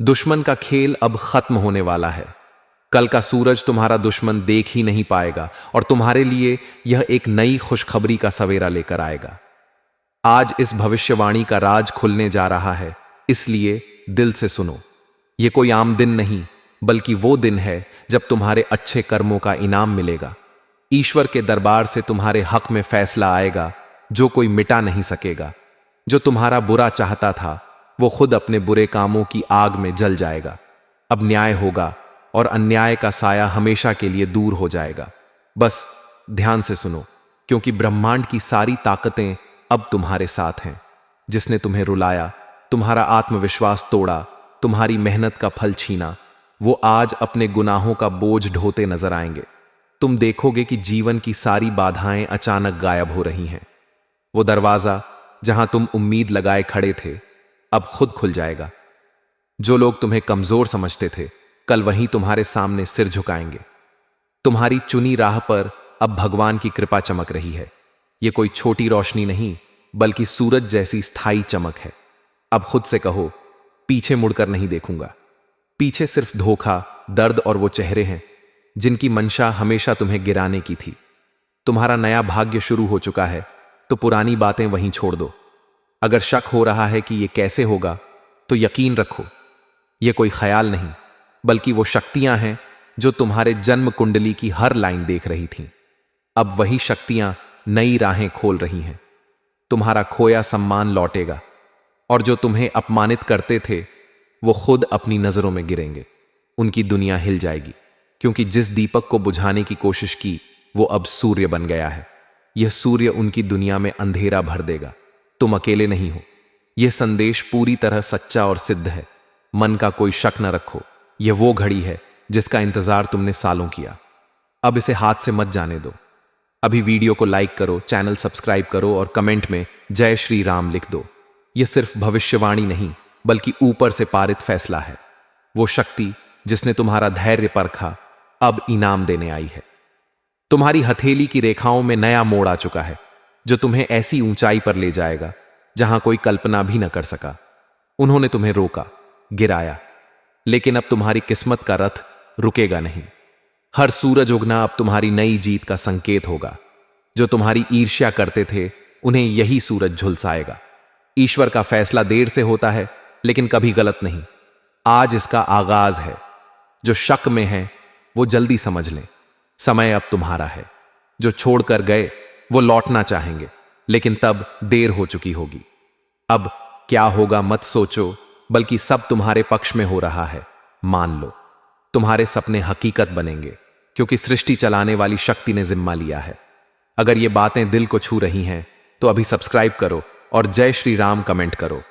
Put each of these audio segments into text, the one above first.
दुश्मन का खेल अब खत्म होने वाला है। कल का सूरज तुम्हारा दुश्मन देख ही नहीं पाएगा और तुम्हारे लिए यह एक नई खुशखबरी का सवेरा लेकर आएगा। आज इस भविष्यवाणी का राज खुलने जा रहा है, इसलिए दिल से सुनो। यह कोई आम दिन नहीं, बल्कि वो दिन है जब तुम्हारे अच्छे कर्मों का इनाम मिलेगा। ईश्वर के दरबार से तुम्हारे हक में फैसला आएगा जो कोई मिटा नहीं सकेगा। जो तुम्हारा बुरा चाहता था वो खुद अपने बुरे कामों की आग में जल जाएगा। अब न्याय होगा और अन्याय का साया हमेशा के लिए दूर हो जाएगा। बस ध्यान से सुनो, क्योंकि ब्रह्मांड की सारी ताकतें अब तुम्हारे साथ हैं। जिसने तुम्हें रुलाया, तुम्हारा आत्मविश्वास तोड़ा, तुम्हारी मेहनत का फल छीना, वो आज अपने गुनाहों का बोझ ढोते नजर आएंगे। तुम देखोगे कि जीवन की सारी बाधाएं अचानक गायब हो रही हैं। वो दरवाजा जहां तुम उम्मीद लगाए खड़े थे, अब खुद खुल जाएगा। जो लोग तुम्हें कमजोर समझते थे, कल वहीं तुम्हारे सामने सिर झुकाएंगे। तुम्हारी चुनी राह पर अब भगवान की कृपा चमक रही है। यह कोई छोटी रोशनी नहीं, बल्कि सूरज जैसी स्थायी चमक है। अब खुद से कहो, पीछे मुड़कर नहीं देखूंगा। पीछे सिर्फ धोखा, दर्द और वो चेहरे हैं जिनकी मंशा हमेशा तुम्हें गिराने की थी। तुम्हारा नया भाग्य शुरू हो चुका है, तो पुरानी बातें वहीं छोड़ दो। अगर शक हो रहा है कि यह कैसे होगा, तो यकीन रखो, यह कोई ख्याल नहीं, बल्कि वो शक्तियां हैं जो तुम्हारे जन्म कुंडली की हर लाइन देख रही थीं। अब वही शक्तियां नई राहें खोल रही हैं। तुम्हारा खोया सम्मान लौटेगा और जो तुम्हें अपमानित करते थे वो खुद अपनी नजरों में गिरेंगे। उनकी दुनिया हिल जाएगी, क्योंकि जिस दीपक को बुझाने की कोशिश की वो अब सूर्य बन गया है। यह सूर्य उनकी दुनिया में अंधेरा भर देगा। तुम अकेले नहीं हो। यह संदेश पूरी तरह सच्चा और सिद्ध है। मन का कोई शक न रखो। यह वो घड़ी है जिसका इंतजार तुमने सालों किया। अब इसे हाथ से मत जाने दो। अभी वीडियो को लाइक करो, चैनल सब्सक्राइब करो और कमेंट में जय श्री राम लिख दो। यह सिर्फ भविष्यवाणी नहीं, बल्कि ऊपर से पारित फैसला है। वो शक्ति जिसने तुम्हारा धैर्य परखा, अब इनाम देने आई है। तुम्हारी हथेली की रेखाओं में नया मोड़ आ चुका है, जो तुम्हें ऐसी ऊंचाई पर ले जाएगा जहां कोई कल्पना भी न कर सका। उन्होंने तुम्हें रोका, गिराया, लेकिन अब तुम्हारी किस्मत का रथ रुकेगा नहीं। हर सूरज उगना अब तुम्हारी नई जीत का संकेत होगा। जो तुम्हारी ईर्ष्या करते थे, उन्हें यही सूरज झुलसाएगा। ईश्वर का फैसला देर से होता है, लेकिन कभी गलत नहीं। आज इसका आगाज है। जो शक में है वो जल्दी समझ लें, समय अब तुम्हारा है। जो छोड़कर गए वो लौटना चाहेंगे, लेकिन तब देर हो चुकी होगी। अब क्या होगा मत सोचो, बल्कि सब तुम्हारे पक्ष में हो रहा है। मान लो, तुम्हारे सपने हकीकत बनेंगे, क्योंकि सृष्टि चलाने वाली शक्ति ने जिम्मा लिया है। अगर ये बातें दिल को छू रही हैं, तो अभी सब्सक्राइब करो और जय श्री राम कमेंट करो।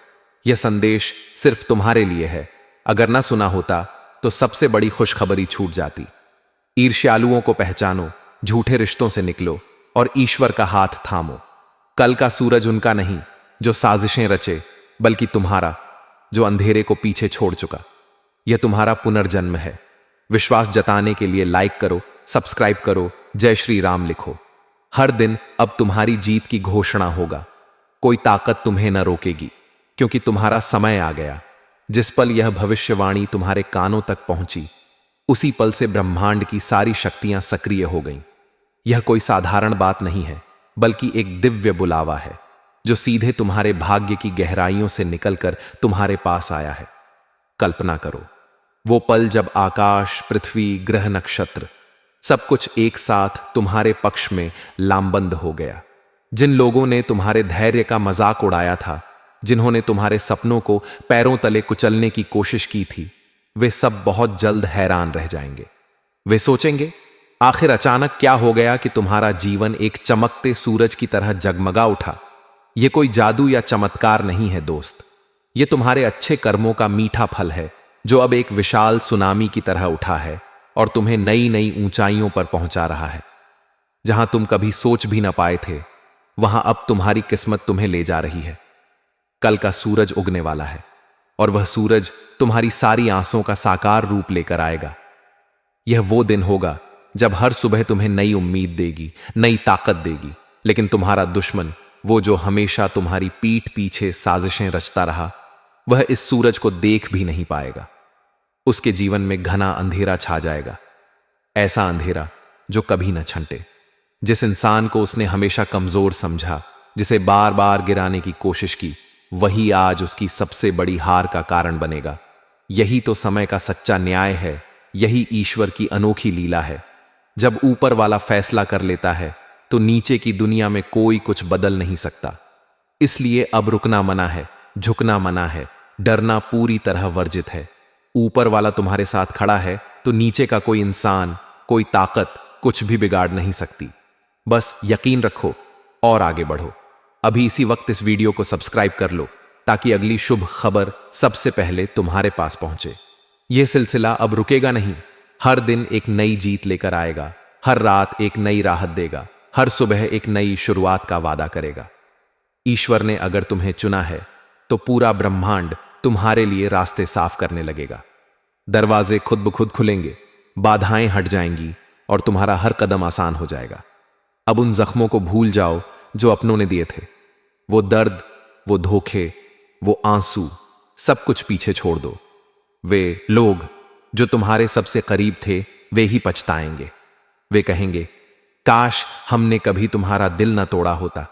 यह संदेश सिर्फ तुम्हारे लिए है। अगर ना सुना होता तो सबसे बड़ी खुशखबरी छूट जाती। ईर्ष्यालुओं को पहचानो, झूठे रिश्तों से निकलो और ईश्वर का हाथ थामो। कल का सूरज उनका नहीं जो साजिशें रचे, बल्कि तुम्हारा, जो अंधेरे को पीछे छोड़ चुका। यह तुम्हारा पुनर्जन्म है। विश्वास जताने के लिए लाइक करो, सब्सक्राइब करो, जय श्री राम लिखो। हर दिन अब तुम्हारी जीत की घोषणा होगा। कोई ताकत तुम्हें न रोकेगी, क्योंकि तुम्हारा समय आ गया। जिस पल यह भविष्यवाणी तुम्हारे कानों तक पहुंची, उसी पल से ब्रह्मांड की सारी शक्तियां सक्रिय हो गईं। यह कोई साधारण बात नहीं है, बल्कि एक दिव्य बुलावा है, जो सीधे तुम्हारे भाग्य की गहराइयों से निकलकर तुम्हारे पास आया है। कल्पना करो, वो पल जब आकाश, पृथ्वी, ग्रह, नक्षत्र सब कुछ एक साथ तुम्हारे पक्ष में लामबंद हो गया। जिन लोगों ने तुम्हारे धैर्य का मजाक उड़ाया था, जिन्होंने तुम्हारे सपनों को पैरों तले कुचलने की कोशिश की थी, वे सब बहुत जल्द हैरान रह जाएंगे। वे सोचेंगे, आखिर अचानक क्या हो गया कि तुम्हारा जीवन एक चमकते सूरज की तरह जगमगा उठा। यह कोई जादू या चमत्कार नहीं है दोस्त। यह तुम्हारे अच्छे कर्मों का मीठा फल है, जो अब एक विशाल सुनामी की तरह उठा है और तुम्हें नई नई ऊंचाइयों पर पहुंचा रहा है। जहां तुम कभी सोच भी ना पाए थे, वहां अब तुम्हारी किस्मत तुम्हें ले जा रही है। कल का सूरज उगने वाला है, और वह सूरज तुम्हारी सारी आंसों का साकार रूप लेकर आएगा। यह वो दिन होगा जब हर सुबह तुम्हें नई उम्मीद देगी, नई ताकत देगी। लेकिन तुम्हारा दुश्मन, वो जो हमेशा तुम्हारी पीठ पीछे साजिशें रचता रहा, वह इस सूरज को देख भी नहीं पाएगा। उसके जीवन में घना अंधेरा छा जाएगा। ऐसा अंधेरा जो कभी न छंटे। जिस इंसान को उसने हमेशा कमजोर समझा, जिसे बार बार गिराने की कोशिश की, वही आज उसकी सबसे बड़ी हार का कारण बनेगा। यही तो समय का सच्चा न्याय है, यही ईश्वर की अनोखी लीला है। जब ऊपर वाला फैसला कर लेता है तो नीचे की दुनिया में कोई कुछ बदल नहीं सकता। इसलिए अब रुकना मना है, झुकना मना है, डरना पूरी तरह वर्जित है। ऊपर वाला तुम्हारे साथ खड़ा है तो नीचे का कोई इंसान, कोई ताकत कुछ भी बिगाड़ नहीं सकती। बस यकीन रखो और आगे बढ़ो। अभी इसी वक्त इस वीडियो को सब्सक्राइब कर लो ताकि अगली शुभ खबर सबसे पहले तुम्हारे पास पहुंचे। यह सिलसिला अब रुकेगा नहीं। हर दिन एक नई जीत लेकर आएगा, हर रात एक नई राहत देगा, हर सुबह एक नई शुरुआत का वादा करेगा। ईश्वर ने अगर तुम्हें चुना है तो पूरा ब्रह्मांड तुम्हारे लिए रास्ते साफ करने लगेगा। दरवाजे खुद ब खुद खुलेंगे, बाधाएं हट जाएंगी और तुम्हारा हर कदम आसान हो जाएगा। अब उन जख्मों को भूल जाओ जो अपनों ने दिए थे। वो दर्द, वो धोखे, वो आंसू, सब कुछ पीछे छोड़ दो। वे लोग जो तुम्हारे सबसे करीब थे वे ही पछताएंगे। वे कहेंगे, काश हमने कभी तुम्हारा दिल न तोड़ा होता,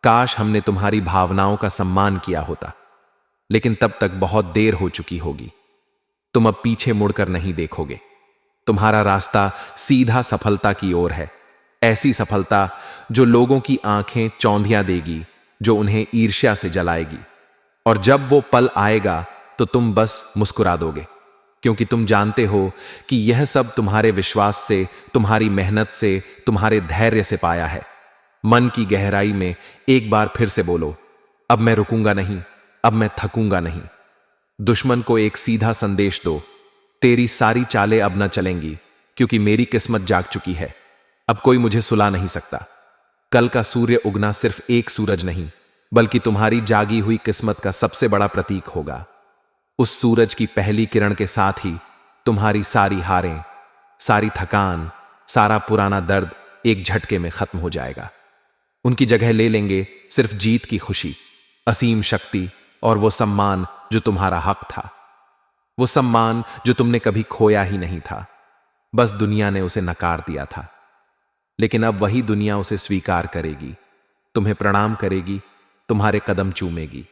काश हमने तुम्हारी भावनाओं का सम्मान किया होता। लेकिन तब तक बहुत देर हो चुकी होगी। तुम अब पीछे मुड़कर नहीं देखोगे। तुम्हारा रास्ता सीधा सफलता की ओर है। ऐसी सफलता जो लोगों की आंखें चौंधियां देगी, जो उन्हें ईर्ष्या से जलाएगी। और जब वो पल आएगा तो तुम बस मुस्कुरा दोगे, क्योंकि तुम जानते हो कि यह सब तुम्हारे विश्वास से, तुम्हारी मेहनत से, तुम्हारे धैर्य से पाया है। मन की गहराई में एक बार फिर से बोलो, अब मैं रुकूंगा नहीं, अब मैं थकूंगा नहीं। दुश्मन को एक सीधा संदेश दो, तेरी सारी चालें अब न चलेंगी, क्योंकि मेरी किस्मत जाग चुकी है। अब कोई मुझे सुला नहीं सकता। कल का सूर्य उगना सिर्फ एक सूरज नहीं, बल्कि तुम्हारी जागी हुई किस्मत का सबसे बड़ा प्रतीक होगा। उस सूरज की पहली किरण के साथ ही तुम्हारी सारी हारें, सारी थकान, सारा पुराना दर्द एक झटके में खत्म हो जाएगा। उनकी जगह ले लेंगे सिर्फ जीत की खुशी, असीम शक्ति और वो सम्मान जो तुम्हारा हक था। वो सम्मान जो तुमने कभी खोया ही नहीं था, बस दुनिया ने उसे नकार दिया था। लेकिन अब वही दुनिया उसे स्वीकार करेगी, तुम्हें प्रणाम करेगी, तुम्हारे कदम चूमेगी।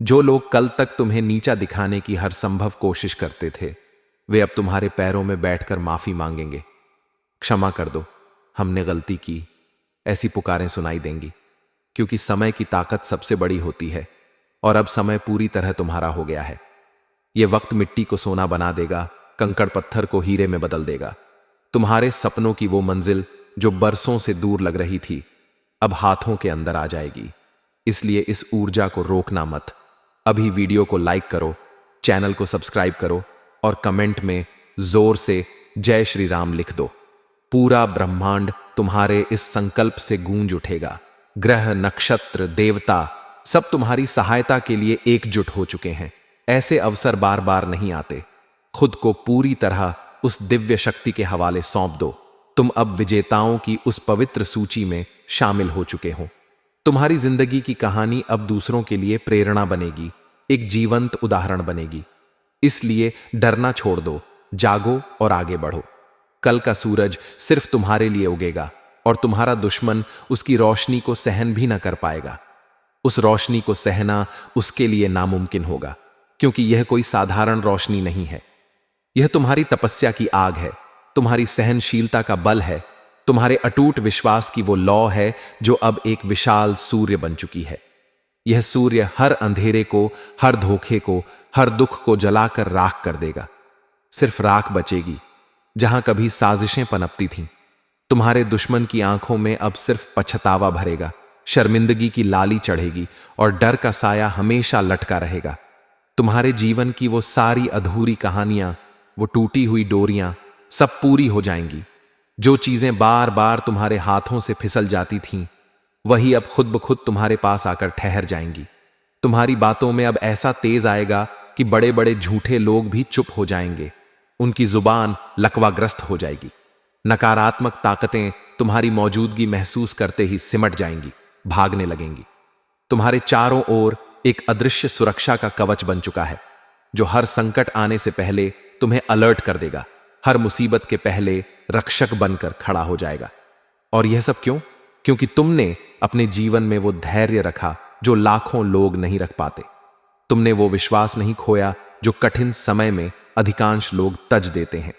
जो लोग कल तक तुम्हें नीचा दिखाने की हर संभव कोशिश करते थे, वे अब तुम्हारे पैरों में बैठकर माफी मांगेंगे। क्षमा कर दो, हमने गलती की, ऐसी पुकारें सुनाई देंगी। क्योंकि समय की ताकत सबसे बड़ी होती है और अब समय पूरी तरह तुम्हारा हो गया है। यह वक्त मिट्टी को सोना बना देगा, कंकड़ पत्थर को हीरे में बदल देगा। तुम्हारे सपनों की वो मंजिल जो बरसों से दूर लग रही थी, अब हाथों के अंदर आ जाएगी। इसलिए इस ऊर्जा को रोकना मत। अभी वीडियो को लाइक करो, चैनल को सब्सक्राइब करो और कमेंट में जोर से जय श्री राम लिख दो। पूरा ब्रह्मांड तुम्हारे इस संकल्प से गूंज उठेगा। ग्रह, नक्षत्र, देवता सब तुम्हारी सहायता के लिए एकजुट हो चुके हैं। ऐसे अवसर बार बार नहीं आते। खुद को पूरी तरह उस दिव्य शक्ति के हवाले सौंप दो। तुम अब विजेताओं की उस पवित्र सूची में शामिल हो चुके हो। तुम्हारी जिंदगी की कहानी अब दूसरों के लिए प्रेरणा बनेगी, एक जीवंत उदाहरण बनेगी। इसलिए डरना छोड़ दो, जागो और आगे बढ़ो। कल का सूरज सिर्फ तुम्हारे लिए उगेगा और तुम्हारा दुश्मन उसकी रोशनी को सहन भी न कर पाएगा। उस रोशनी को सहना उसके लिए नामुमकिन होगा, क्योंकि यह कोई साधारण रोशनी नहीं है। यह तुम्हारी तपस्या की आग है, तुम्हारी सहनशीलता का बल है, तुम्हारे अटूट विश्वास की वो लौ है जो अब एक विशाल सूर्य बन चुकी है। यह सूर्य हर अंधेरे को, हर धोखे को, हर दुख को जलाकर राख कर देगा। सिर्फ राख बचेगी जहां कभी साजिशें पनपती थीं। तुम्हारे दुश्मन की आंखों में अब सिर्फ पछतावा भरेगा, शर्मिंदगी की लाली चढ़ेगी और डर का साया हमेशा लटका रहेगा। तुम्हारे जीवन की वो सारी अधूरी कहानियां, वो टूटी हुई डोरियां सब पूरी हो जाएंगी। जो चीजें बार बार तुम्हारे हाथों से फिसल जाती थीं, वही अब खुद ब खुद तुम्हारे पास आकर ठहर जाएंगी। तुम्हारी बातों में अब ऐसा तेज आएगा कि बड़े बड़े झूठे लोग भी चुप हो जाएंगे। उनकी जुबान लकवाग्रस्त हो जाएगी। नकारात्मक ताकतें तुम्हारी मौजूदगी महसूस करते ही सिमट जाएंगी, भागने लगेंगी। तुम्हारे चारों ओर एक अदृश्य सुरक्षा का कवच बन चुका है। जो हर संकट आने से पहले तुम्हें अलर्ट कर देगा, हर मुसीबत के पहले रक्षक बनकर खड़ा हो जाएगा। और यह सब क्यों? क्योंकि तुमने अपने जीवन में वो धैर्य रखा जो लाखों लोग नहीं रख पाते। तुमने वो विश्वास नहीं खोया जो कठिन समय में अधिकांश लोग तज देते हैं।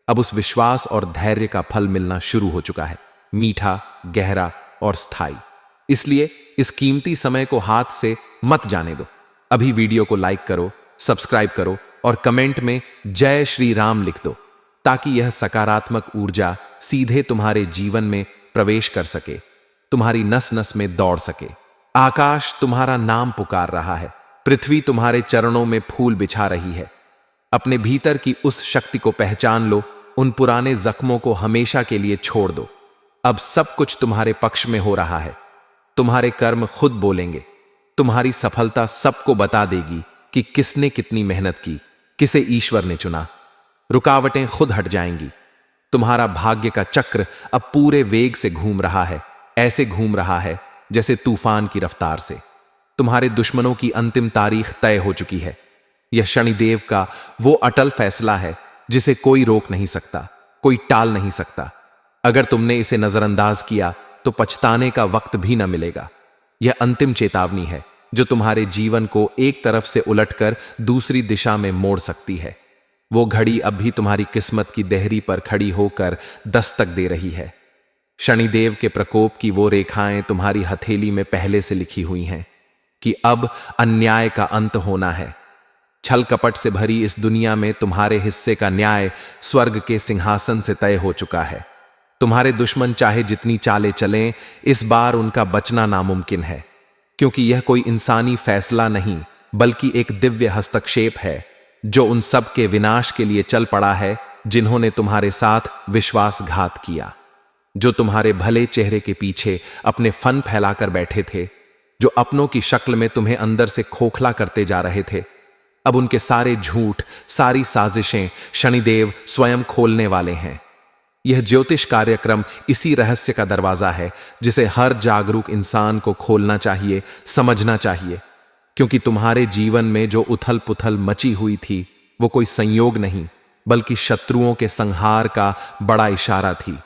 अब उस विश्वास और धैर्य का फल मिलना शुरू हो चुका है, मीठा, गहरा और स्थायी। इसलिए इस कीमती समय को हाथ से मत जाने दो। अभी वीडियो को लाइक करो, सब्सक्राइब करो और कमेंट में जय श्री राम लिख दो, ताकि यह सकारात्मक ऊर्जा सीधे तुम्हारे जीवन में प्रवेश कर सके, तुम्हारी नस नस में दौड़ सके। आकाश तुम्हारा नाम पुकार रहा है, पृथ्वी तुम्हारे चरणों में फूल बिछा रही है। अपने भीतर की उस शक्ति को पहचान लो, उन पुराने जख्मों को हमेशा के लिए छोड़ दो। अब सब कुछ तुम्हारे पक्ष में हो रहा है। तुम्हारे कर्म खुद बोलेंगे। तुम्हारी सफलता सबको बता देगी कि किसने कितनी मेहनत की, किसे ईश्वर ने चुना। रुकावटें खुद हट जाएंगी। तुम्हारा भाग्य का चक्र अब पूरे वेग से घूम रहा है, ऐसे घूम रहा है जैसे तूफान की रफ्तार से। तुम्हारे दुश्मनों की अंतिम तारीख तय हो चुकी है। यह शनिदेव का वो अटल फैसला है जिसे कोई रोक नहीं सकता, कोई टाल नहीं सकता। अगर तुमने इसे नजरअंदाज किया तो पछताने का वक्त भी न मिलेगा। यह अंतिम चेतावनी है जो तुम्हारे जीवन को एक तरफ से उलटकर दूसरी दिशा में मोड़ सकती है। वो घड़ी अब भी तुम्हारी किस्मत की देहरी पर खड़ी होकर दस्तक दे रही है। शनिदेव के प्रकोप की वो रेखाएं तुम्हारी हथेली में पहले से लिखी हुई हैं कि अब अन्याय का अंत होना है। छल कपट से भरी इस दुनिया में तुम्हारे हिस्से का न्याय स्वर्ग के सिंहासन से तय हो चुका है। तुम्हारे दुश्मन चाहे जितनी चालें चलें, इस बार उनका बचना नामुमकिन है, क्योंकि यह कोई इंसानी फैसला नहीं बल्कि एक दिव्य हस्तक्षेप है जो उन सब के विनाश के लिए चल पड़ा है जिन्होंने तुम्हारे साथ विश्वासघात किया, जो तुम्हारे भले चेहरे के पीछे अपने फन फैलाकर बैठे थे, जो अपनों की शक्ल में तुम्हें अंदर से खोखला करते जा रहे थे। अब उनके सारे झूठ, सारी साजिशें शनिदेव स्वयं खोलने वाले हैं। यह ज्योतिष कार्यक्रम इसी रहस्य का दरवाजा है जिसे हर जागरूक इंसान को खोलना चाहिए, समझना चाहिए, क्योंकि तुम्हारे जीवन में जो उथल पुथल मची हुई थी वो कोई संयोग नहीं बल्कि शत्रुओं के संहार का बड़ा इशारा थी।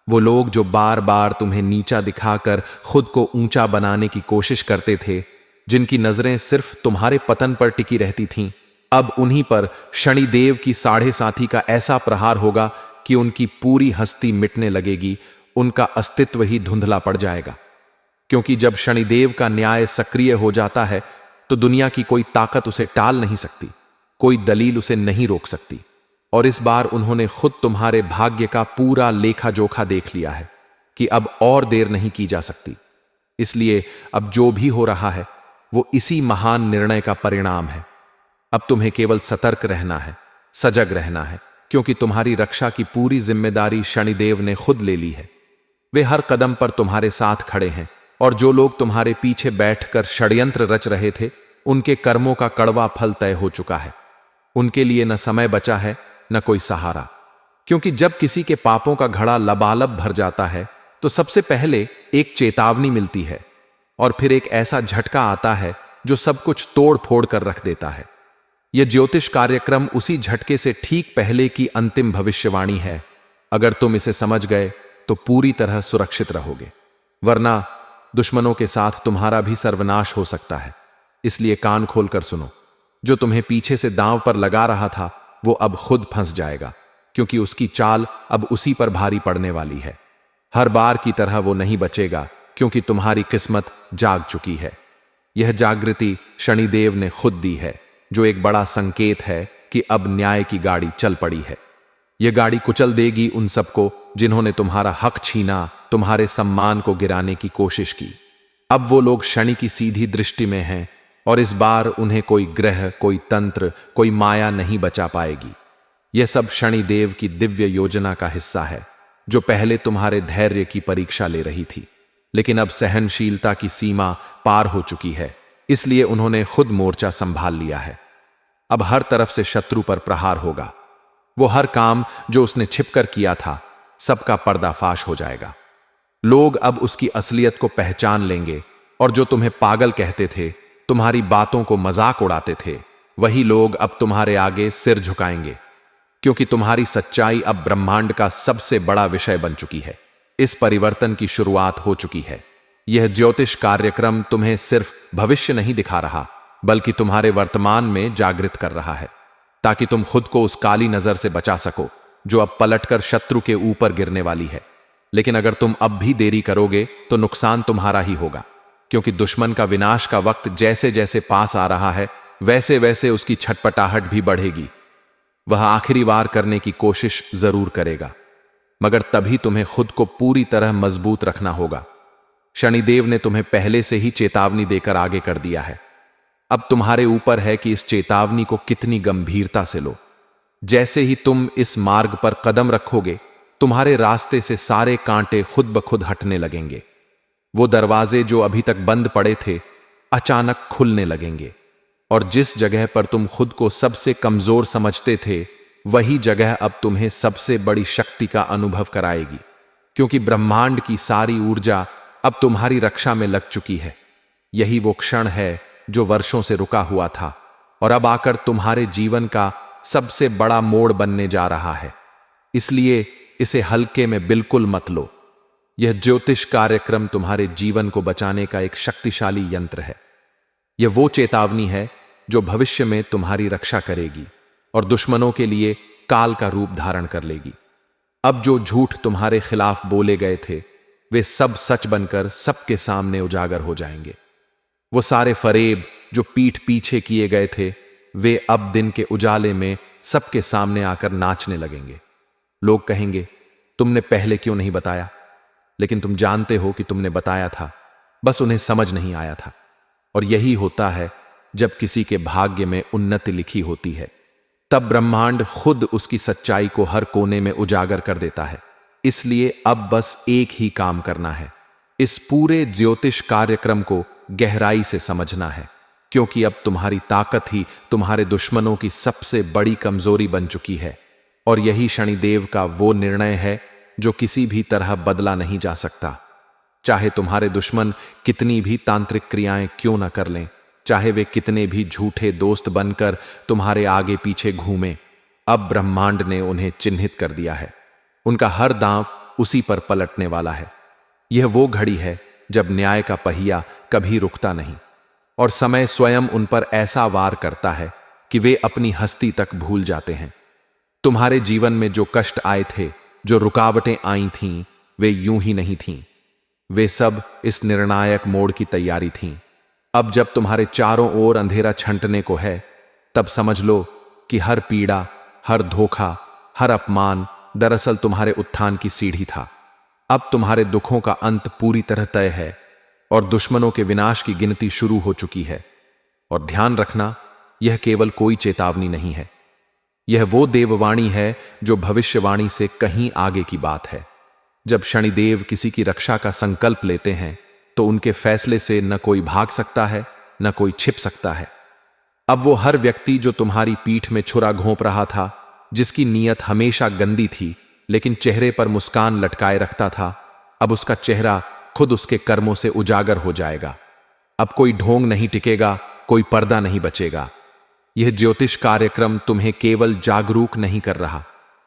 वो लोग जो बार बार तुम्हें नीचा दिखाकर खुद को ऊंचा बनाने की कोशिश करते थे, जिनकी नजरें सिर्फ तुम्हारे पतन पर टिकी रहती थीं, अब उन्हीं पर शनिदेव की 7.5 का ऐसा प्रहार होगा कि उनकी पूरी हस्ती मिटने लगेगी, उनका अस्तित्व ही धुंधला पड़ जाएगा। क्योंकि जब शनिदेव का न्याय सक्रिय हो जाता है तो दुनिया की कोई ताकत उसे टाल नहीं सकती, कोई दलील उसे नहीं रोक सकती। और इस बार उन्होंने खुद तुम्हारे भाग्य का पूरा लेखा जोखा देख लिया है कि अब और देर नहीं की जा सकती। इसलिए अब जो भी हो रहा है वो इसी महान निर्णय का परिणाम है। अब तुम्हें केवल सतर्क रहना है, सजग रहना है, क्योंकि तुम्हारी रक्षा की पूरी जिम्मेदारी शनिदेव ने खुद ले ली है। वे हर कदम पर तुम्हारे साथ खड़े हैं, और जो लोग तुम्हारे पीछे बैठकर षड्यंत्र रच रहे थे, उनके कर्मों का कड़वा फल तय हो चुका है। उनके लिए न समय बचा है न कोई सहारा, क्योंकि जब किसी के पापों का घड़ा लबालब भर जाता है तो सबसे पहले एक चेतावनी मिलती है और फिर एक ऐसा झटका आता है जो सब कुछ तोड़ फोड़ कर रख देता है। यह ज्योतिष कार्यक्रम उसी झटके से ठीक पहले की अंतिम भविष्यवाणी है। अगर तुम इसे समझ गए तो पूरी तरह सुरक्षित रहोगे, वरना दुश्मनों के साथ तुम्हारा भी सर्वनाश हो सकता है। इसलिए कान खोलकर सुनो। जो तुम्हें पीछे से दांव पर लगा रहा था वो अब खुद फंस जाएगा, क्योंकि उसकी चाल अब उसी पर भारी पड़ने वाली है। हर बार की तरह वो नहीं बचेगा, क्योंकि तुम्हारी किस्मत जाग चुकी है। यह जागृति शनिदेव ने खुद दी है, जो एक बड़ा संकेत है कि अब न्याय की गाड़ी चल पड़ी है। यह गाड़ी कुचल देगी उन सबको जिन्होंने तुम्हारा हक छीना, तुम्हारे सम्मान को गिराने की कोशिश की। अब वो लोग शनि की सीधी दृष्टि में हैं, और इस बार उन्हें कोई ग्रह, कोई तंत्र, कोई माया नहीं बचा पाएगी। यह सब शनिदेव की दिव्य योजना का हिस्सा है, जो पहले तुम्हारे धैर्य की परीक्षा ले रही थी, लेकिन अब सहनशीलता की सीमा पार हो चुकी है। इसलिए उन्होंने खुद मोर्चा संभाल लिया है। अब हर तरफ से शत्रु पर प्रहार होगा। वो हर काम जो उसने छिपकर किया था, सबका पर्दाफाश हो जाएगा। लोग अब उसकी असलियत को पहचान लेंगे, और जो तुम्हें पागल कहते थे, तुम्हारी बातों को मजाक उड़ाते थे, वही लोग अब तुम्हारे आगे सिर झुकाएंगे, क्योंकि तुम्हारी सच्चाई अब ब्रह्मांड का सबसे बड़ा विषय बन चुकी है। इस परिवर्तन की शुरुआत हो चुकी है। यह ज्योतिष कार्यक्रम तुम्हें सिर्फ भविष्य नहीं दिखा रहा, बल्कि तुम्हारे वर्तमान में जागृत कर रहा है, ताकि तुम खुद को उस काली नजर से बचा सको जो अब पलटकर शत्रु के ऊपर गिरने वाली है। लेकिन अगर तुम अब भी देरी करोगे तो नुकसान तुम्हारा ही होगा, क्योंकि दुश्मन का विनाश का वक्त जैसे जैसे पास आ रहा है, वैसे वैसे उसकी छटपटाहट भी बढ़ेगी। वह आखिरी वार करने की कोशिश जरूर करेगा, मगर तभी तुम्हें खुद को पूरी तरह मजबूत रखना होगा। शनिदेव ने तुम्हें पहले से ही चेतावनी देकर आगे कर दिया है। अब तुम्हारे ऊपर है कि इस चेतावनी को कितनी गंभीरता से लो। जैसे ही तुम इस मार्ग पर कदम रखोगे, तुम्हारे रास्ते से सारे कांटे खुद ब खुद हटने लगेंगे। वो दरवाजे जो अभी तक बंद पड़े थे, अचानक खुलने लगेंगे, और जिस जगह पर तुम खुद को सबसे कमजोर समझते थे, वही जगह अब तुम्हें सबसे बड़ी शक्ति का अनुभव कराएगी, क्योंकि ब्रह्मांड की सारी ऊर्जा अब तुम्हारी रक्षा में लग चुकी है। यही वो क्षण है जो वर्षों से रुका हुआ था और अब आकर तुम्हारे जीवन का सबसे बड़ा मोड़ बनने जा रहा है। इसलिए इसे हल्के में बिल्कुल मत लो। यह ज्योतिष कार्यक्रम तुम्हारे जीवन को बचाने का एक शक्तिशाली यंत्र है। यह वो चेतावनी है जो भविष्य में तुम्हारी रक्षा करेगी और दुश्मनों के लिए काल का रूप धारण कर लेगी। अब जो झूठ तुम्हारे खिलाफ बोले गए थे, वे सब सच बनकर सबके सामने उजागर हो जाएंगे। वो सारे फरेब जो पीठ पीछे किए गए थे, वे अब दिन के उजाले में सबके सामने आकर नाचने लगेंगे। लोग कहेंगे, तुमने पहले क्यों नहीं बताया? लेकिन तुम जानते हो कि तुमने बताया था, बस उन्हें समझ नहीं आया था। और यही होता है जब किसी के भाग्य में उन्नति लिखी होती है, तब ब्रह्मांड खुद उसकी सच्चाई को हर कोने में उजागर कर देता है। इसलिए अब बस एक ही काम करना है, इस पूरे ज्योतिष कार्यक्रम को गहराई से समझना है, क्योंकि अब तुम्हारी ताकत ही तुम्हारे दुश्मनों की सबसे बड़ी कमजोरी बन चुकी है। और यही शनिदेव का वो निर्णय है जो किसी भी तरह बदला नहीं जा सकता। चाहे तुम्हारे दुश्मन कितनी भी तांत्रिक क्रियाएं क्यों न कर लें, चाहे वे कितने भी झूठे दोस्त बनकर तुम्हारे आगे पीछे घूमें, अब ब्रह्मांड ने उन्हें चिन्हित कर दिया है। उनका हर दांव उसी पर पलटने वाला है। यह वो घड़ी है जब न्याय का पहिया कभी रुकता नहीं और समय स्वयं उन पर ऐसा वार करता है कि वे अपनी हस्ती तक भूल जाते हैं। तुम्हारे जीवन में जो कष्ट आए थे, जो रुकावटें आई थीं, वे यूं ही नहीं थीं। वे सब इस निर्णायक मोड़ की तैयारी थीं। अब जब तुम्हारे चारों ओर अंधेरा छंटने को है, तब समझ लो कि हर पीड़ा, हर धोखा, हर अपमान दरअसल तुम्हारे उत्थान की सीढ़ी था। अब तुम्हारे दुखों का अंत पूरी तरह तय है और दुश्मनों के विनाश की गिनती शुरू हो चुकी है। और ध्यान रखना, यह केवल कोई चेतावनी नहीं है, यह वो देववाणी है जो भविष्यवाणी से कहीं आगे की बात है। जब शनिदेव किसी की रक्षा का संकल्प लेते हैं, तो उनके फैसले से न कोई भाग सकता है, न कोई छिप सकता है। अब वो हर व्यक्ति जो तुम्हारी पीठ में छुरा घोंप रहा था, जिसकी नीयत हमेशा गंदी थी लेकिन चेहरे पर मुस्कान लटकाए रखता था, अब उसका चेहरा खुद उसके कर्मों से उजागर हो जाएगा। अब कोई ढोंग नहीं टिकेगा, कोई पर्दा नहीं बचेगा। यह ज्योतिष कार्यक्रम तुम्हें केवल जागरूक नहीं कर रहा,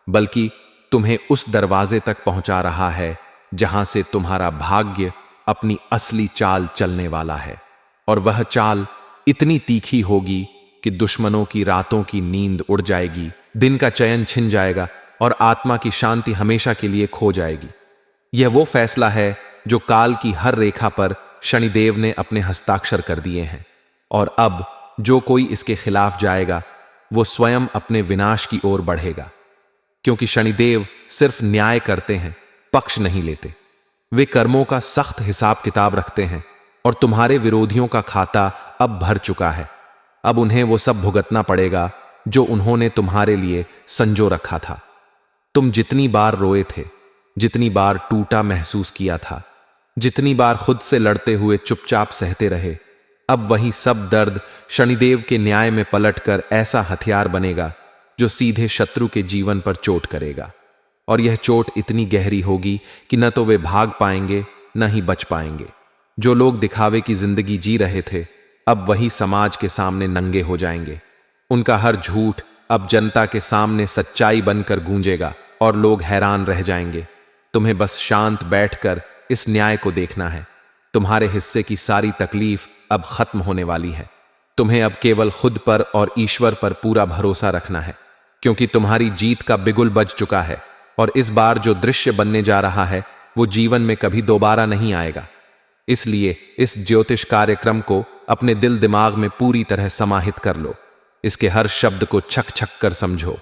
बल्कि तुम्हें उस दरवाजे तक पहुंचा रहा है जहां से तुम्हारा भाग्य अपनी असली चाल चलने वाला है। और वह चाल इतनी तीखी होगी कि दुश्मनों की रातों की नींद उड़ जाएगी, दिन का चयन छिन जाएगा और आत्मा की शांति हमेशा के लिए खो जाएगी। यह वो फैसला है जो काल की हर रेखा पर शनिदेव ने अपने हस्ताक्षर कर दिए हैं। और अब जो कोई इसके खिलाफ जाएगा, वो स्वयं अपने विनाश की ओर बढ़ेगा, क्योंकि शनिदेव सिर्फ न्याय करते हैं, पक्ष नहीं लेते। वे कर्मों का सख्त हिसाब किताब रखते हैं और तुम्हारे विरोधियों का खाता अब भर चुका है। अब उन्हें वो सब भुगतना पड़ेगा जो उन्होंने तुम्हारे लिए संजो रखा था। तुम जितनी बार रोए थे, जितनी बार टूटा महसूस किया था, जितनी बार खुद से लड़ते हुए चुपचाप सहते रहे, अब वही सब दर्द शनिदेव के न्याय में पलटकर ऐसा हथियार बनेगा जो सीधे शत्रु के जीवन पर चोट करेगा। और यह चोट इतनी गहरी होगी कि न तो वे भाग पाएंगे, न ही बच पाएंगे। जो लोग दिखावे की जिंदगी जी रहे थे, अब वही समाज के सामने नंगे हो जाएंगे। उनका हर झूठ अब जनता के सामने सच्चाई बनकर गूंजेगा और लोग हैरान रह जाएंगे। तुम्हें बस शांत बैठकर इस न्याय को देखना है। तुम्हारे हिस्से की सारी तकलीफ अब खत्म होने वाली है। तुम्हें अब केवल खुद पर और ईश्वर पर पूरा भरोसा रखना है, क्योंकि तुम्हारी जीत का बिगुल बज चुका है और इस बार जो दृश्य बनने जा रहा है वो जीवन में कभी दोबारा नहीं आएगा। इसलिए इस ज्योतिष कार्यक्रम को अपने दिल दिमाग में पूरी तरह समाहित कर लो। इसके हर शब्द को छक छक कर समझो,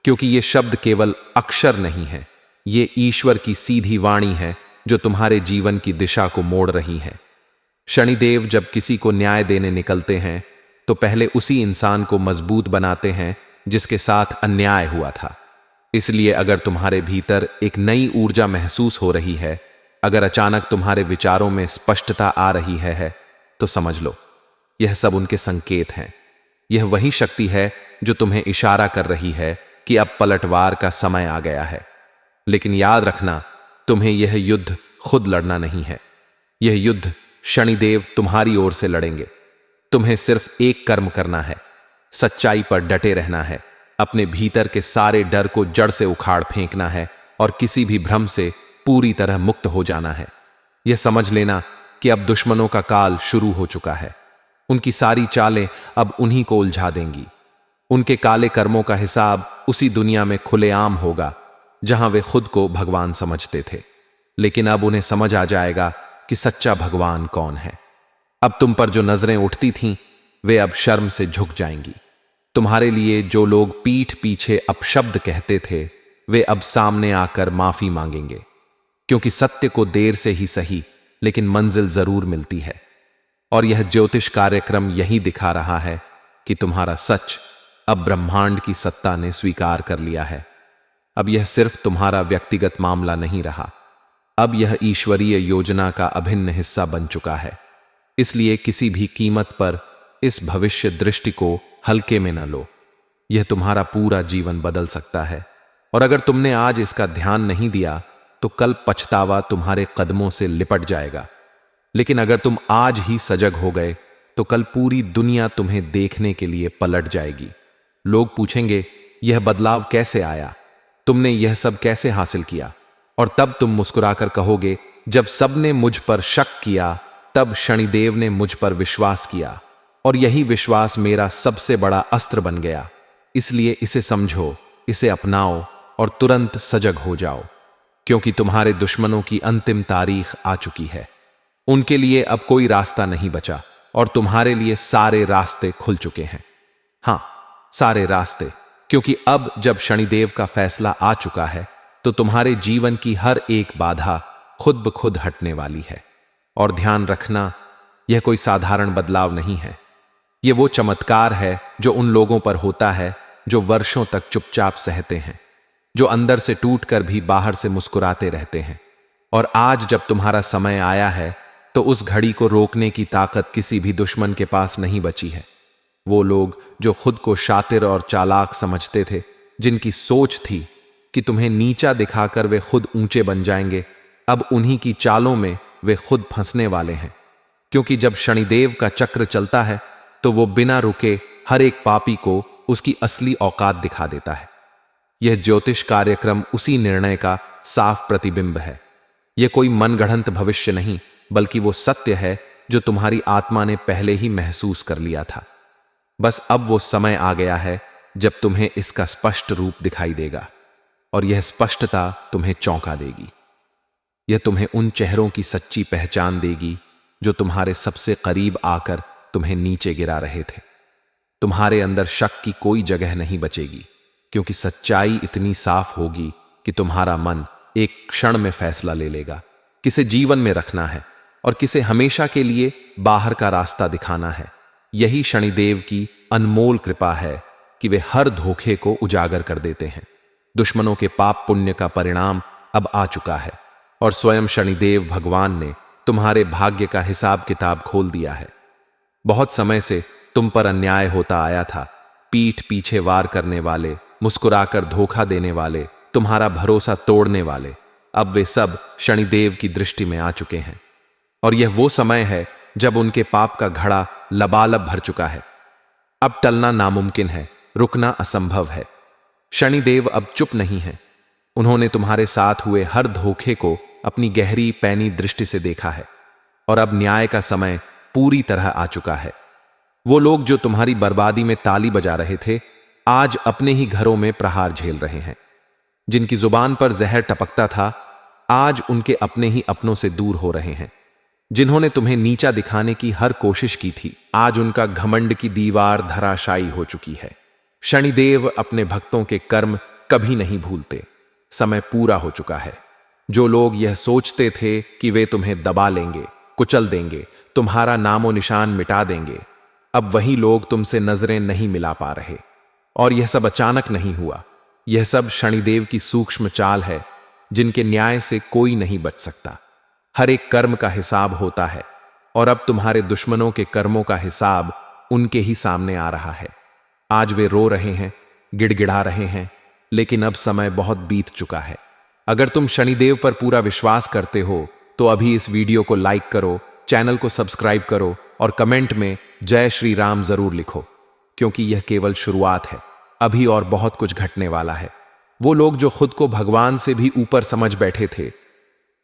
क्योंकि ये शब्द केवल अक्षर नहीं है, ये ईश्वर की सीधी वाणी है जो तुम्हारे जीवन की दिशा को मोड़ रही है। शनिदेव जब किसी को न्याय देने निकलते हैं तो पहले उसी इंसान को मजबूत बनाते हैं जिसके साथ अन्याय हुआ था। इसलिए अगर तुम्हारे भीतर एक नई ऊर्जा महसूस हो रही है, अगर अचानक तुम्हारे विचारों में स्पष्टता आ रही है तो समझ लो यह सब उनके संकेत हैं। यह वही शक्ति है जो तुम्हें इशारा कर रही है कि अब पलटवार का समय आ गया है। लेकिन याद रखना, तुम्हें यह युद्ध खुद लड़ना नहीं है। यह युद्ध शनिदेव तुम्हारी ओर से लड़ेंगे। तुम्हें सिर्फ एक कर्म करना है, सच्चाई पर डटे रहना है, अपने भीतर के सारे डर को जड़ से उखाड़ फेंकना है और किसी भी भ्रम से पूरी तरह मुक्त हो जाना है। यह समझ लेना कि अब दुश्मनों का काल शुरू हो चुका है। उनकी सारी चालें अब उन्हीं को उलझा देंगी। उनके काले कर्मों का हिसाब उसी दुनिया में खुलेआम होगा जहां वे खुद को भगवान समझते थे। लेकिन अब उन्हें समझ आ जाएगा कि सच्चा भगवान कौन है। अब तुम पर जो नजरें उठती थीं वे अब शर्म से झुक जाएंगी। तुम्हारे लिए जो लोग पीठ पीछे अपशब्द कहते थे वे अब सामने आकर माफी मांगेंगे, क्योंकि सत्य को देर से ही सही लेकिन मंजिल जरूर मिलती है। और यह ज्योतिष कार्यक्रम यही दिखा रहा है कि तुम्हारा सच अब ब्रह्मांड की सत्ता ने स्वीकार कर लिया है। अब यह सिर्फ तुम्हारा व्यक्तिगत मामला नहीं रहा, अब यह ईश्वरीय योजना का अभिन्न हिस्सा बन चुका है। इसलिए किसी भी कीमत पर इस भविष्य दृष्टि को हल्के में न लो। यह तुम्हारा पूरा जीवन बदल सकता है। और अगर तुमने आज इसका ध्यान नहीं दिया तो कल पछतावा तुम्हारे कदमों से लिपट जाएगा। लेकिन अगर तुम आज ही सजग हो गए तो कल पूरी दुनिया तुम्हें देखने के लिए पलट जाएगी। लोग पूछेंगे, यह बदलाव कैसे आया? तुमने यह सब कैसे हासिल किया? और तब तुम मुस्कुराकर कहोगे, जब सबने मुझ पर शक किया तब शनिदेव ने मुझ पर विश्वास किया और यही विश्वास मेरा सबसे बड़ा अस्त्र बन गया। इसलिए इसे समझो, इसे अपनाओ और तुरंत सजग हो जाओ, क्योंकि तुम्हारे दुश्मनों की अंतिम तारीख आ चुकी है। उनके लिए अब कोई रास्ता नहीं बचा और तुम्हारे लिए सारे रास्ते खुल चुके हैं। हां, सारे रास्ते, क्योंकि अब जब शनिदेव का फैसला आ चुका है तो तुम्हारे जीवन की हर एक बाधा खुद ब खुद हटने वाली है। और ध्यान रखना, यह कोई साधारण बदलाव नहीं है। यह वो चमत्कार है जो उन लोगों पर होता है जो वर्षों तक चुपचाप सहते हैं, जो अंदर से टूटकर भी बाहर से मुस्कुराते रहते हैं। और आज जब तुम्हारा समय आया है तो उस घड़ी को रोकने की ताकत किसी भी दुश्मन के पास नहीं बची है। वो लोग जो खुद को शातिर और चालाक समझते थे, जिनकी सोच थी कि तुम्हें नीचा दिखाकर वे खुद ऊंचे बन जाएंगे, अब उन्हीं की चालों में वे खुद फंसने वाले हैं। क्योंकि जब शनिदेव का चक्र चलता है तो वो बिना रुके हर एक पापी को उसकी असली औकात दिखा देता है। यह ज्योतिष कार्यक्रम उसी निर्णय का साफ प्रतिबिंब है। यह कोई मनगढ़ंत भविष्य नहीं, बल्कि वो सत्य है जो तुम्हारी आत्मा ने पहले ही महसूस कर लिया था। बस अब वो समय आ गया है जब तुम्हें इसका स्पष्ट रूप दिखाई देगा और यह स्पष्टता तुम्हें चौंका देगी। यह तुम्हें उन चेहरों की सच्ची पहचान देगी जो तुम्हारे सबसे करीब आकर तुम्हें नीचे गिरा रहे थे। तुम्हारे अंदर शक की कोई जगह नहीं बचेगी, क्योंकि सच्चाई इतनी साफ होगी कि तुम्हारा मन एक क्षण में फैसला ले लेगा, किसे जीवन में रखना है और किसे हमेशा के लिए बाहर का रास्ता दिखाना है। यही शनिदेव की अनमोल कृपा है कि वे हर धोखे को उजागर कर देते हैं। दुश्मनों के पाप पुण्य का परिणाम अब आ चुका है और स्वयं शनिदेव भगवान ने तुम्हारे भाग्य का हिसाब किताब खोल दिया है। बहुत समय से तुम पर अन्याय होता आया था। पीठ पीछे वार करने वाले, मुस्कुराकर धोखा देने वाले, तुम्हारा भरोसा तोड़ने वाले, अब वे सब शनिदेव की दृष्टि में आ चुके हैं। और यह वो समय है जब उनके पाप का घड़ा लबालब भर चुका है। अब टलना नामुमकिन है, रुकना असंभव है। शनिदेव अब चुप नहीं है। उन्होंने तुम्हारे साथ हुए हर धोखे को अपनी गहरी पैनी दृष्टि से देखा है और अब न्याय का समय पूरी तरह आ चुका है। वो लोग जो तुम्हारी बर्बादी में ताली बजा रहे थे, आज अपने ही घरों में प्रहार झेल रहे हैं। जिनकी जुबान पर जहर टपकता था, आज उनके अपने ही अपनों से दूर हो रहे हैं। जिन्होंने तुम्हें नीचा दिखाने की हर कोशिश की थी, आज उनका घमंड की दीवार धराशायी हो चुकी है। शनिदेव अपने भक्तों के कर्म कभी नहीं भूलते। समय पूरा हो चुका है। जो लोग यह सोचते थे कि वे तुम्हें दबा लेंगे, कुचल देंगे, तुम्हारा नामो निशान मिटा देंगे, अब वही लोग तुमसे नजरें नहीं मिला पा रहे। और यह सब अचानक नहीं हुआ। यह सब शनिदेव की सूक्ष्म चाल है, जिनके न्याय से कोई नहीं बच सकता। हर एक कर्म का हिसाब होता है और अब तुम्हारे दुश्मनों के कर्मों का हिसाब उनके ही सामने आ रहा है। आज वे रो रहे हैं, गिड़गिड़ा रहे हैं, लेकिन अब समय बहुत बीत चुका है। अगर तुम शनिदेव पर पूरा विश्वास करते हो तो अभी इस वीडियो को लाइक करो, चैनल को सब्सक्राइब करो और कमेंट में जय श्री राम जरूर लिखो, क्योंकि यह केवल शुरुआत है। अभी और बहुत कुछ घटने वाला है। वो लोग जो खुद को भगवान से भी ऊपर समझ बैठे थे,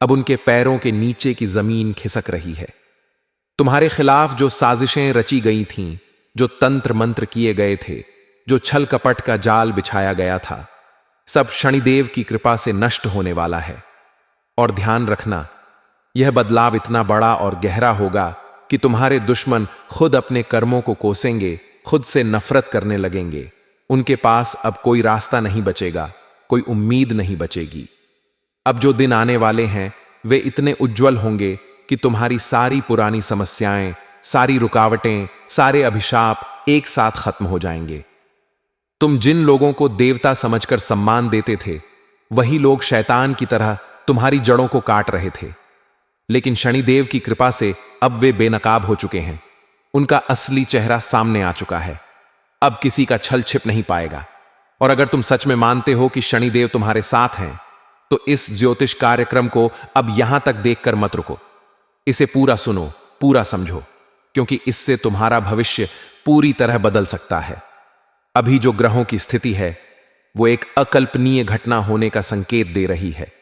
अब उनके पैरों के नीचे की जमीन खिसक रही है। तुम्हारे खिलाफ जो साजिशें रची गई थीं, जो तंत्र मंत्र किए गए थे, जो छल कपट का जाल बिछाया गया था, सब शनिदेव की कृपा से नष्ट होने वाला है। और ध्यान रखना, यह बदलाव इतना बड़ा और गहरा होगा कि तुम्हारे दुश्मन खुद अपने कर्मों को कोसेंगे, खुद से नफरत करने लगेंगे। उनके पास अब कोई रास्ता नहीं बचेगा, कोई उम्मीद नहीं बचेगी। अब जो दिन आने वाले हैं वे इतने उज्जवल होंगे कि तुम्हारी सारी पुरानी समस्याएं, सारी रुकावटें, सारे अभिशाप एक साथ खत्म हो जाएंगे। तुम जिन लोगों को देवता समझकर सम्मान देते थे, वही लोग शैतान की तरह तुम्हारी जड़ों को काट रहे थे। लेकिन शनिदेव की कृपा से अब वे बेनकाब हो चुके हैं। उनका असली चेहरा सामने आ चुका है। अब किसी का छल छिप नहीं पाएगा। और अगर तुम सच में मानते हो कि शनिदेव तुम्हारे साथ हैं, तो इस ज्योतिष कार्यक्रम को अब यहां तक देखकर मत रुको। इसे पूरा सुनो, पूरा समझो, क्योंकि इससे तुम्हारा भविष्य पूरी तरह बदल सकता है। अभी जो ग्रहों की स्थिति है, वो एक अकल्पनीय घटना होने का संकेत दे रही है।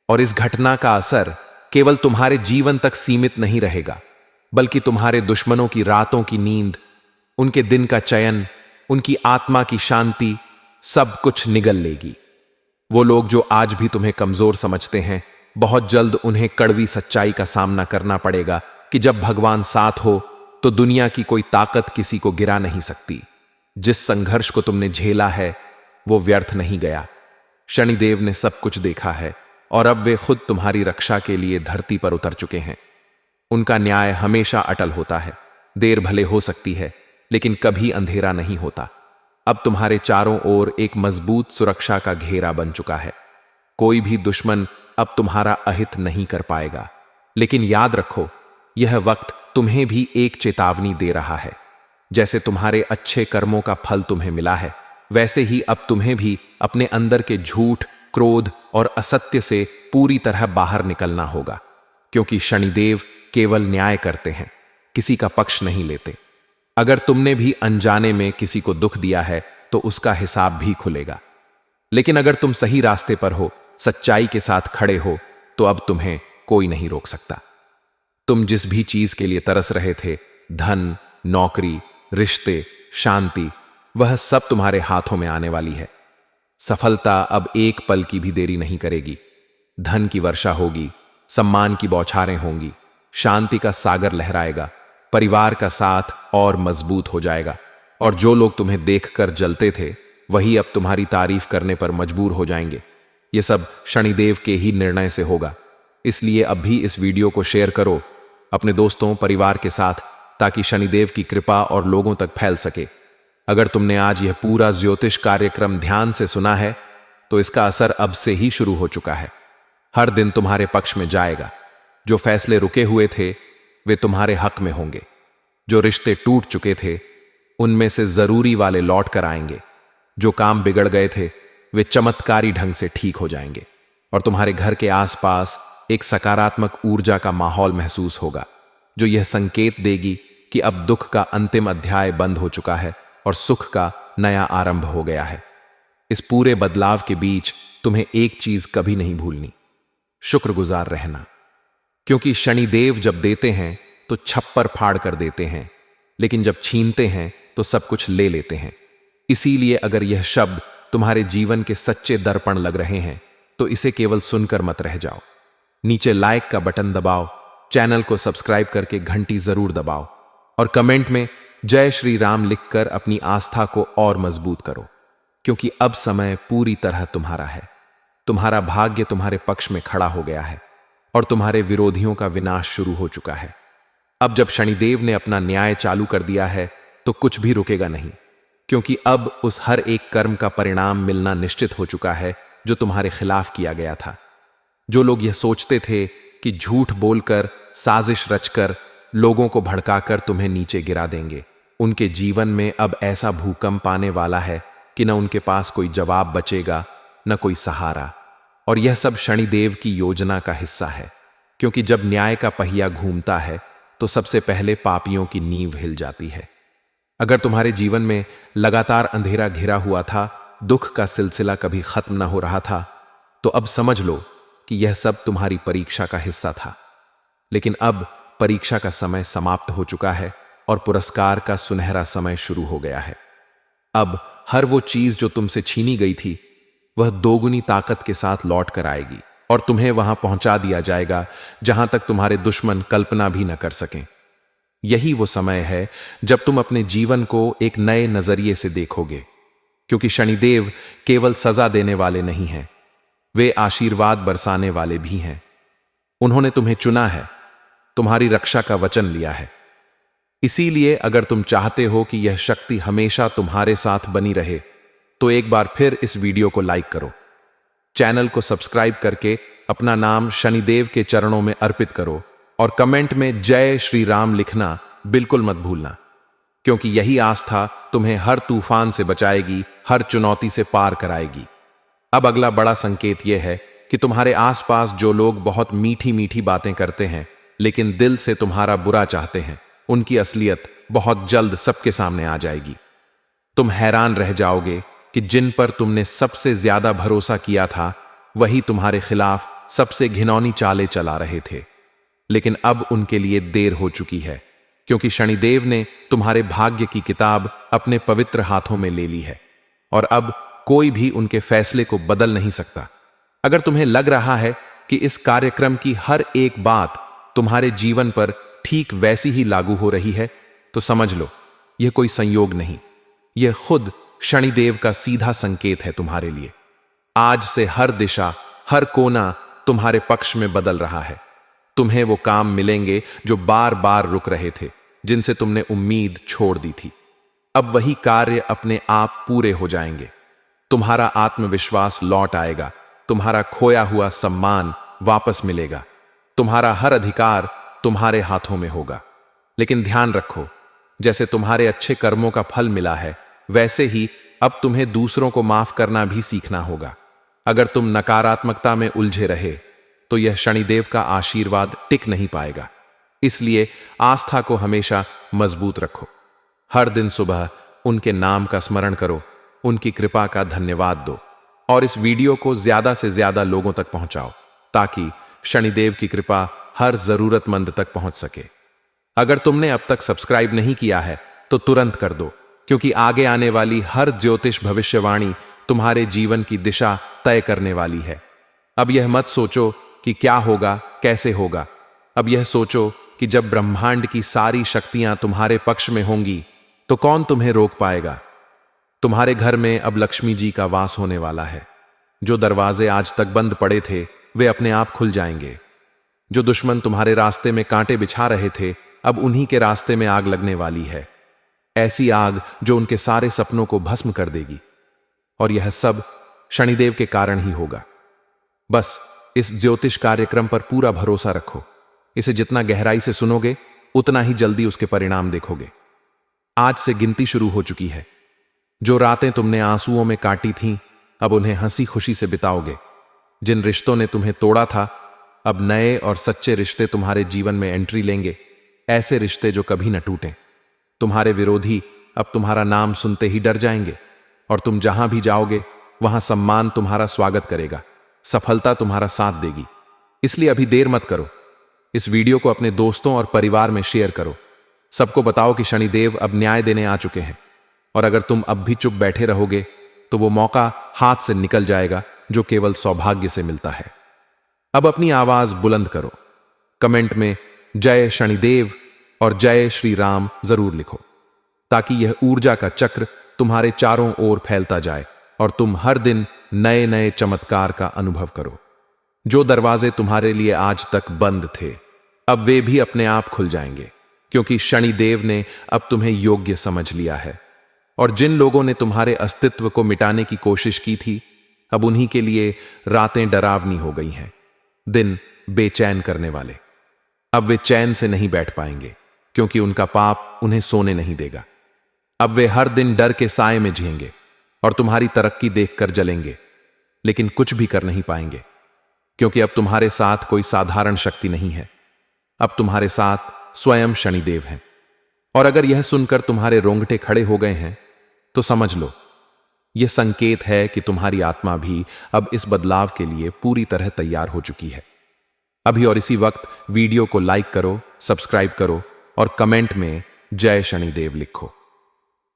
और इस घटना का असर केवल तुम्हारे जीवन तक सीमित नहीं रहेगा, बल्कि तुम्हारे दुश्मनों की रातों की नींद, उनके दिन का चयन, उनकी आत्मा की शांति, सब कुछ निगल लेगी। वो लोग जो आज भी तुम्हें कमजोर समझते हैं, बहुत जल्द उन्हें कड़वी सच्चाई का सामना करना पड़ेगा कि जब भगवान साथ हो तो दुनिया की कोई ताकत किसी को गिरा नहीं सकती। जिस संघर्ष को तुमने झेला है वो व्यर्थ नहीं गया। शनिदेव ने सब कुछ देखा है और अब वे खुद तुम्हारी रक्षा के लिए धरती पर उतर चुके हैं। उनका न्याय हमेशा अटल होता है। देर भले हो सकती है, लेकिन कभी अंधेरा नहीं होता। अब तुम्हारे चारों ओर एक मजबूत सुरक्षा का घेरा बन चुका है। कोई भी दुश्मन अब तुम्हारा अहित नहीं कर पाएगा। लेकिन याद रखो, यह वक्त तुम्हें भी एक चेतावनी दे रहा है। जैसे तुम्हारे अच्छे कर्मों का फल तुम्हें मिला है, वैसे ही अब तुम्हें भी अपने अंदर के झूठ, क्रोध और असत्य से पूरी तरह बाहर निकलना होगा। क्योंकि शनिदेव केवल न्याय करते हैं, किसी का पक्ष नहीं लेते। अगर तुमने भी अनजाने में किसी को दुख दिया है तो उसका हिसाब भी खुलेगा। लेकिन अगर तुम सही रास्ते पर हो, सच्चाई के साथ खड़े हो, तो अब तुम्हें कोई नहीं रोक सकता। तुम जिस भी चीज के लिए तरस रहे थे, धन, नौकरी, रिश्ते, शांति, वह सब तुम्हारे हाथों में आने वाली है। सफलता अब एक पल की भी देरी नहीं करेगी। धन की वर्षा होगी, सम्मान की बौछारें होंगी, शांति का सागर लहराएगा, परिवार का साथ और मजबूत हो जाएगा। और जो लोग तुम्हें देखकर जलते थे, वही अब तुम्हारी तारीफ करने पर मजबूर हो जाएंगे। यह सब शनिदेव के ही निर्णय से होगा। इसलिए अब भी इस वीडियो को शेयर करो अपने दोस्तों, परिवार के साथ, ताकि शनिदेव की कृपा और लोगों तक फैल सके। अगर तुमने आज यह पूरा ज्योतिष कार्यक्रम ध्यान से सुना है, तो इसका असर अब से ही शुरू हो चुका है। हर दिन तुम्हारे पक्ष में जाएगा। जो फैसले रुके हुए थे वे तुम्हारे हक में होंगे। जो रिश्ते टूट चुके थे उनमें से जरूरी वाले लौट कर आएंगे। जो काम बिगड़ गए थे वे चमत्कारी ढंग से ठीक हो जाएंगे। और तुम्हारे घर के आसपास एक सकारात्मक ऊर्जा का माहौल महसूस होगा, जो यह संकेत देगी कि अब दुख का अंतिम अध्याय बंद हो चुका है और सुख का नया आरंभ हो गया है। इस पूरे बदलाव के बीच तुम्हें एक चीज कभी नहीं भूलनी, शुक्रगुजार रहना। क्योंकि शनिदेव जब देते हैं तो छप्पर फाड़ कर देते हैं, लेकिन जब छीनते हैं तो सब कुछ ले लेते हैं। इसीलिए अगर यह शब्द तुम्हारे जीवन के सच्चे दर्पण लग रहे हैं तो इसे केवल सुनकर मत रह जाओ। नीचे लाइक का बटन दबाओ, चैनल को सब्सक्राइब करके घंटी जरूर दबाओ और कमेंट में जय श्री राम लिखकर अपनी आस्था को और मजबूत करो। क्योंकि अब समय पूरी तरह तुम्हारा है। तुम्हारा भाग्य तुम्हारे पक्ष में खड़ा हो गया है और तुम्हारे विरोधियों का विनाश शुरू हो चुका है। अब जब शनिदेव ने अपना न्याय चालू कर दिया है तो कुछ भी रुकेगा नहीं, क्योंकि अब उस हर एक कर्म का परिणाम मिलना निश्चित हो चुका है जो तुम्हारे खिलाफ किया गया था। जो लोग यह सोचते थे कि झूठ बोलकर, साजिश रचकर, लोगों को भड़काकर तुम्हें नीचे गिरा देंगे, उनके जीवन में अब ऐसा भूकंप आने वाला है कि न उनके पास कोई जवाब बचेगा, न कोई सहारा। और यह सब शनिदेव की योजना का हिस्सा है, क्योंकि जब न्याय का पहिया घूमता है तो सबसे पहले पापियों की नींव हिल जाती है। अगर तुम्हारे जीवन में लगातार अंधेरा घिरा हुआ था, दुख का सिलसिला कभी खत्म न हो रहा था, तो अब समझ लो कि यह सब तुम्हारी परीक्षा का हिस्सा था। लेकिन अब परीक्षा का समय समाप्त हो चुका है और पुरस्कार का सुनहरा समय शुरू हो गया है। अब हर वो चीज जो तुमसे छीनी गई थी वह दोगुनी ताकत के साथ लौट कर आएगी और तुम्हें वहां पहुंचा दिया जाएगा जहां तक तुम्हारे दुश्मन कल्पना भी न कर सकें। यही वो समय है जब तुम अपने जीवन को एक नए नजरिए से देखोगे, क्योंकि शनिदेव केवल सजा देने वाले नहीं हैं, वे आशीर्वाद बरसाने वाले भी हैं। उन्होंने तुम्हें चुना है, तुम्हारी रक्षा का वचन लिया है। इसीलिए अगर तुम चाहते हो कि यह शक्ति हमेशा तुम्हारे साथ बनी रहे तो एक बार फिर इस वीडियो को लाइक करो, चैनल को सब्सक्राइब करके अपना नाम शनिदेव के चरणों में अर्पित करो और कमेंट में जय श्री राम लिखना बिल्कुल मत भूलना, क्योंकि यही आस्था तुम्हें हर तूफान से बचाएगी, हर चुनौती से पार कराएगी। अब अगला बड़ा संकेत यह है कि तुम्हारे आसपास जो लोग बहुत मीठी मीठी बातें करते हैं लेकिन दिल से तुम्हारा बुरा चाहते हैं, उनकी असलियत बहुत जल्द सबके सामने आ जाएगी। तुम हैरान रह जाओगे कि जिन पर तुमने सबसे ज्यादा भरोसा किया था वही तुम्हारे खिलाफ सबसे घिनौनी चालें चला रहे थे। लेकिन अब उनके लिए देर हो चुकी है, क्योंकि शनिदेव ने तुम्हारे भाग्य की किताब अपने पवित्र हाथों में ले ली है और अब कोई भी उनके फैसले को बदल नहीं सकता। अगर तुम्हें लग रहा है कि इस कार्यक्रम की हर एक बात तुम्हारे जीवन पर ठीक वैसी ही लागू हो रही है, तो समझ लो यह कोई संयोग नहीं, यह खुद शनिदेव का सीधा संकेत है तुम्हारे लिए। आज से हर दिशा, हर कोना तुम्हारे पक्ष में बदल रहा है। तुम्हें वो काम मिलेंगे जो बार बार रुक रहे थे, जिनसे तुमने उम्मीद छोड़ दी थी। अब वही कार्य अपने आप पूरे हो जाएंगे। तुम्हारा आत्मविश्वास लौट आएगा, तुम्हारा खोया हुआ सम्मान वापस मिलेगा, तुम्हारा हर अधिकार तुम्हारे हाथों में होगा। लेकिन ध्यान रखो, जैसे तुम्हारे अच्छे कर्मों का फल मिला है, वैसे ही अब तुम्हें दूसरों को माफ करना भी सीखना होगा। अगर तुम नकारात्मकता में उलझे रहे तो यह शनिदेव का आशीर्वाद टिक नहीं पाएगा। इसलिए आस्था को हमेशा मजबूत रखो। हर दिन सुबह उनके नाम का स्मरण करो, उनकी कृपा का धन्यवाद दो और इस वीडियो को ज्यादा से ज्यादा लोगों तक पहुंचाओ, ताकि शनिदेव की कृपा हर जरूरतमंद तक पहुंच सके। अगर तुमने अब तक सब्सक्राइब नहीं किया है तो तुरंत कर दो, क्योंकि आगे आने वाली हर ज्योतिष भविष्यवाणी तुम्हारे जीवन की दिशा तय करने वाली है। अब यह मत सोचो कि क्या होगा, कैसे होगा। अब यह सोचो कि जब ब्रह्मांड की सारी शक्तियां तुम्हारे पक्ष में होंगी तो कौन तुम्हें रोक पाएगा। तुम्हारे घर में अब लक्ष्मी जी का वास होने वाला है। जो दरवाजे आज तक बंद पड़े थे वे अपने आप खुल जाएंगे। जो दुश्मन तुम्हारे रास्ते में कांटे बिछा रहे थे, अब उन्हीं के रास्ते में आग लगने वाली है, ऐसी आग जो उनके सारे सपनों को भस्म कर देगी। और यह सब शनिदेव के कारण ही होगा। बस इस ज्योतिष कार्यक्रम पर पूरा भरोसा रखो। इसे जितना गहराई से सुनोगे उतना ही जल्दी उसके परिणाम देखोगे। आज से गिनती शुरू हो चुकी है। जो रातें तुमने आंसुओं में काटी थीं, अब उन्हें हंसी खुशी से बिताओगे। जिन रिश्तों ने तुम्हें तोड़ा था, अब नए और सच्चे रिश्ते तुम्हारे जीवन में एंट्री लेंगे, ऐसे रिश्ते जो कभी न टूटें। तुम्हारे विरोधी अब तुम्हारा नाम सुनते ही डर जाएंगे और तुम जहां भी जाओगे वहां सम्मान तुम्हारा स्वागत करेगा, सफलता तुम्हारा साथ देगी। इसलिए अभी देर मत करो, इस वीडियो को अपने दोस्तों और परिवार में शेयर करो। सबको बताओ कि शनिदेव अब न्याय देने आ चुके हैं, और अगर तुम अब भी चुप बैठे रहोगे तो वो मौका हाथ से निकल जाएगा जो केवल सौभाग्य से मिलता है। अब अपनी आवाज बुलंद करो, कमेंट में जय शनिदेव और जय श्री राम जरूर लिखो, ताकि यह ऊर्जा का चक्र तुम्हारे चारों ओर फैलता जाए और तुम हर दिन नए नए चमत्कार का अनुभव करो। जो दरवाजे तुम्हारे लिए आज तक बंद थे, अब वे भी अपने आप खुल जाएंगे, क्योंकि शनिदेव ने अब तुम्हें योग्य समझ लिया है। और जिन लोगों ने तुम्हारे अस्तित्व को मिटाने की कोशिश की थी, अब उन्हीं के लिए रातें डरावनी हो गई हैं, दिन बेचैन करने वाले। अब वे चैन से नहीं बैठ पाएंगे, क्योंकि उनका पाप उन्हें सोने नहीं देगा। अब वे हर दिन डर के साए में जिएंगे और तुम्हारी तरक्की देखकर जलेंगे, लेकिन कुछ भी कर नहीं पाएंगे, क्योंकि अब तुम्हारे साथ कोई साधारण शक्ति नहीं है। अब तुम्हारे साथ स्वयं शनिदेव हैं। और अगर यह सुनकर तुम्हारे रोंगटे खड़े हो गए हैं तो समझ लो, यह संकेत है कि तुम्हारी आत्मा भी अब इस बदलाव के लिए पूरी तरह तैयार हो चुकी है। अभी और इसी वक्त वीडियो को लाइक करो, सब्सक्राइब करो और कमेंट में जय शनिदेव लिखो,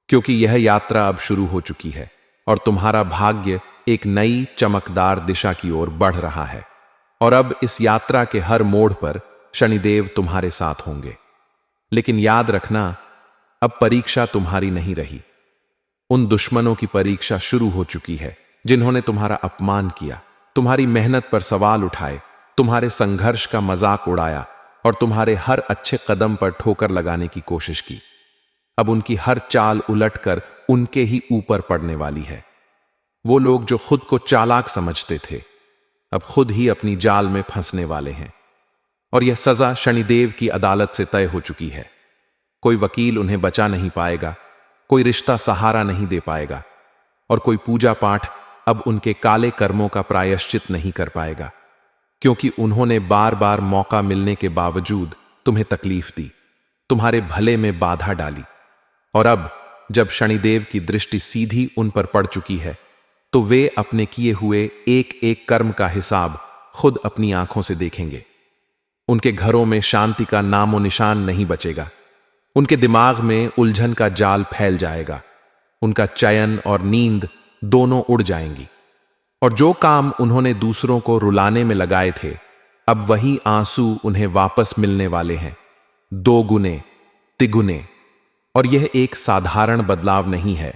क्योंकि यह यात्रा अब शुरू हो चुकी है और तुम्हारा भाग्य एक नई चमकदार दिशा की ओर बढ़ रहा है। और अब इस यात्रा के हर मोड़ पर शनिदेव तुम्हारे साथ होंगे। लेकिन याद रखना, अब परीक्षा तुम्हारी नहीं रही, उन दुश्मनों की परीक्षा शुरू हो चुकी है जिन्होंने तुम्हारा अपमान किया, तुम्हारी मेहनत पर सवाल उठाए, तुम्हारे संघर्ष का मजाक उड़ाया और तुम्हारे हर अच्छे कदम पर ठोकर लगाने की कोशिश की। अब उनकी हर चाल उलटकर उनके ही ऊपर पड़ने वाली है। वो लोग जो खुद को चालाक समझते थे, अब खुद ही अपनी जाल में फंसने वाले हैं। और यह सजा शनिदेव की अदालत से तय हो चुकी है। कोई वकील उन्हें बचा नहीं पाएगा, कोई रिश्ता सहारा नहीं दे पाएगा और कोई पूजा पाठ अब उनके काले कर्मों का प्रायश्चित नहीं कर पाएगा, क्योंकि उन्होंने बार बार मौका मिलने के बावजूद तुम्हें तकलीफ दी, तुम्हारे भले में बाधा डाली। और अब जब शनिदेव की दृष्टि सीधी उन पर पड़ चुकी है, तो वे अपने किए हुए एक एक कर्म का हिसाब खुद अपनी आंखों से देखेंगे। उनके घरों में शांति का नामो निशान नहीं बचेगा, उनके दिमाग में उलझन का जाल फैल जाएगा, उनका चयन और नींद दोनों उड़ जाएंगी। और जो काम उन्होंने दूसरों को रुलाने में लगाए थे, अब वही आंसू उन्हें वापस मिलने वाले हैं, 2 गुने, तिगुने। और यह एक साधारण बदलाव नहीं है,